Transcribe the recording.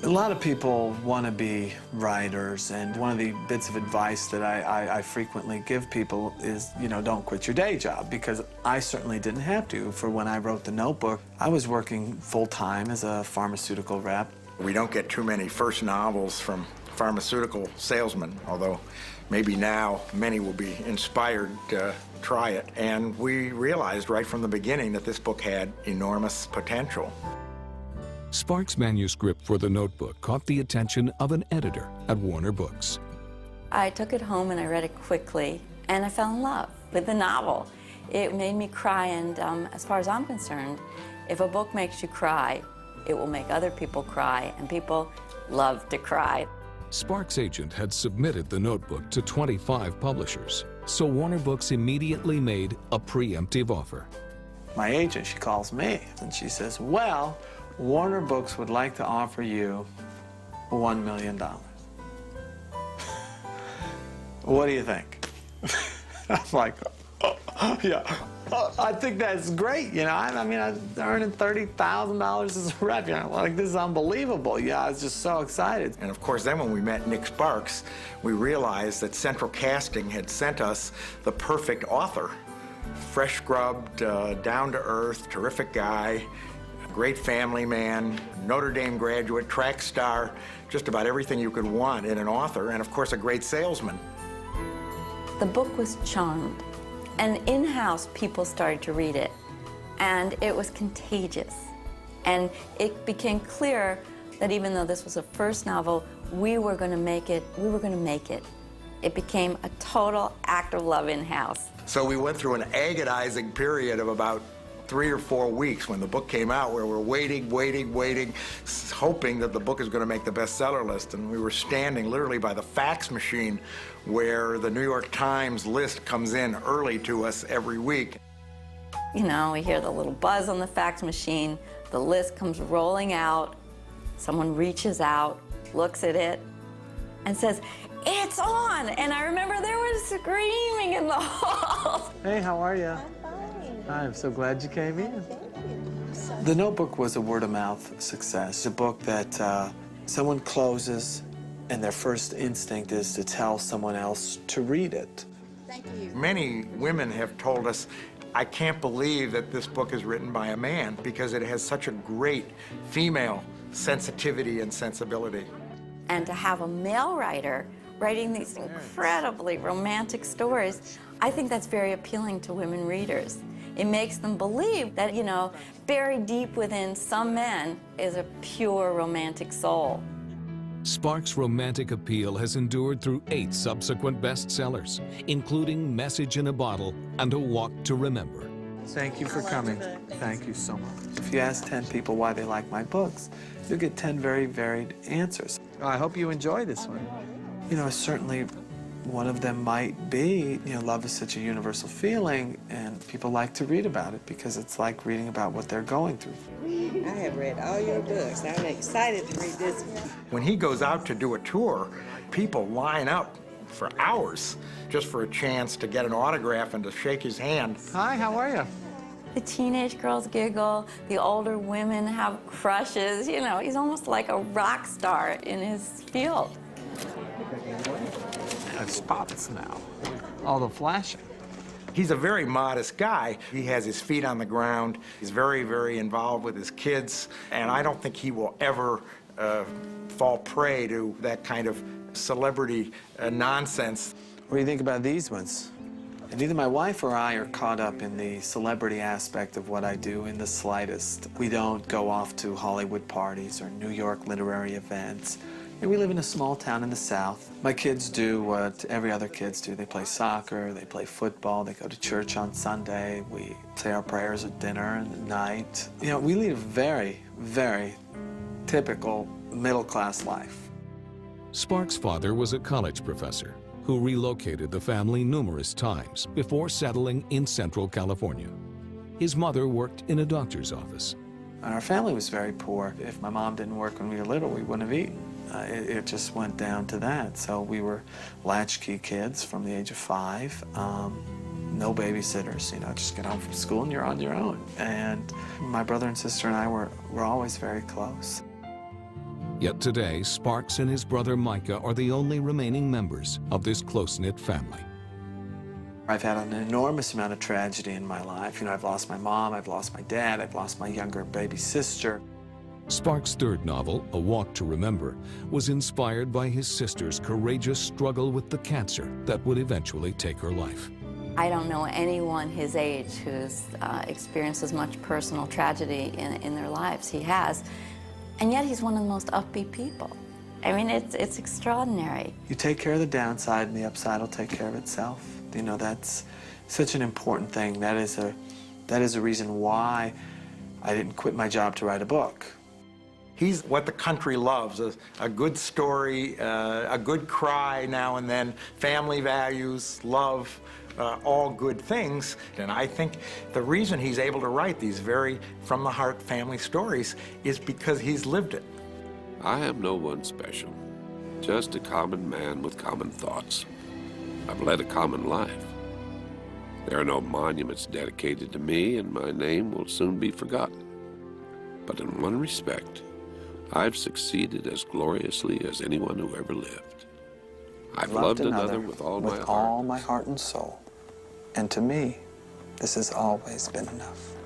A lot of people want to be writers, and one of the bits of advice that I frequently give people is, you know, don't quit your day job, because I certainly didn't have to. For when I wrote The Notebook, I was working full-time as a pharmaceutical rep. We don't get too many first novels from pharmaceutical salesmen, although maybe now many will be inspired to try it. And we realized right from the beginning that this book had enormous potential. Sparks' manuscript for The Notebook caught the attention of an editor at Warner Books. I took it home and I read it quickly, and I fell in love with the novel. It made me cry, and as far as I'm concerned, if a book makes you cry, it will make other people cry, and people love to cry. Sparks' agent had submitted The Notebook to 25 publishers, so Warner Books immediately made a preemptive offer. My agent, she calls me, and she says, well, Warner Books would like to offer you $1 million. What do you think? I'm like, oh, yeah, I think that's great. You know, I mean, I'm earning $30,000 as a rep. You know, like, this is unbelievable. Yeah, I was just so excited. And of course, then when we met Nick Sparks, we realized that Central Casting had sent us the perfect author. Fresh scrubbed, down to earth, terrific guy. Great family man, Notre Dame graduate, track star, just about everything you could want in an author, and of course a great salesman. The book was charmed, and in-house people started to read it, and it was contagious. And it became clear that even though this was a first novel, we were going to make it. It became a total act of love in-house. So we went through an agonizing period of about 3 or 4 weeks when the book came out, where we're waiting, hoping that the book is going to make the bestseller list. And we were standing literally by the fax machine where the New York Times list comes in early to us every week. You know, we hear the little buzz on the fax machine, the list comes rolling out, someone reaches out, looks at it, and says, "It's on!" And I remember there was screaming in the hall. Hey, how are you? I'm so glad you came in. The Notebook was a word-of-mouth success. A book that someone closes and their first instinct is to tell someone else to read it. Thank you. Many women have told us, I can't believe that this book is written by a man, because it has such a great female sensitivity and sensibility. And to have a male writer writing these incredibly romantic stories, I think that's very appealing to women readers. It makes them believe that, you know, buried deep within some men is a pure romantic soul. Sparks' romantic appeal has endured through 8 subsequent bestsellers, including Message in a Bottle and A Walk to Remember. Thank you for coming. Thank you so much. If you ask 10 people why they like my books, you'll get 10 very varied answers. I hope you enjoy this one. You know, certainly one of them might be, you know, love is such a universal feeling, and people like to read about it because it's like reading about what they're going through. I have read all your books. I'm excited to read this one. When he goes out to do a tour, people line up for hours just for a chance to get an autograph and to shake his hand. Hi, how are you? The teenage girls giggle, the older women have crushes. You know, he's almost like a rock star in his field. I have spots now, all the flashing. He's a very modest guy. He has his feet on the ground. He's very, very involved with his kids, and I don't think he will ever fall prey to that kind of celebrity nonsense. What do you think about these ones? And neither my wife or I are caught up in the celebrity aspect of what I do in the slightest. We don't go off to Hollywood parties or New York literary events. And we live in a small town in the South. My kids do what every other kids do. They play soccer, they play football, they go to church on Sunday. We say our prayers at dinner and at night. You know, we lead a very, very typical middle-class life. Sparks' father was a college professor who relocated the family numerous times before settling in Central California. His mother worked in a doctor's office. And our family was very poor. If my mom didn't work when we were little, we wouldn't have eaten. It just went down to that. So we were latchkey kids from the age of 5. No babysitters, you know, just get home from school and you're on your own. And my brother and sister and I were always very close. Yet today, Sparks and his brother Micah are the only remaining members of this close-knit family. I've had an enormous amount of tragedy in my life. You know, I've lost my mom, I've lost my dad, I've lost my younger baby sister. Sparks' third novel, A Walk to Remember, was inspired by his sister's courageous struggle with the cancer that would eventually take her life. I don't know anyone his age who's experienced as much personal tragedy in their lives. He has, and yet he's one of the most upbeat people. I mean, it's extraordinary. You take care of the downside and the upside will take care of itself. You know, that's such an important thing. That is a reason why I didn't quit my job to write a book. He's what the country loves, a good story, a good cry now and then, family values, love, all good things. And I think the reason he's able to write these very from-the-heart family stories is because he's lived it. I am no one special, just a common man with common thoughts. I've led a common life. There are no monuments dedicated to me, and my name will soon be forgotten. But in one respect, I've succeeded as gloriously as anyone who ever lived. I've loved another with all my heart. and soul. And to me, this has always been enough.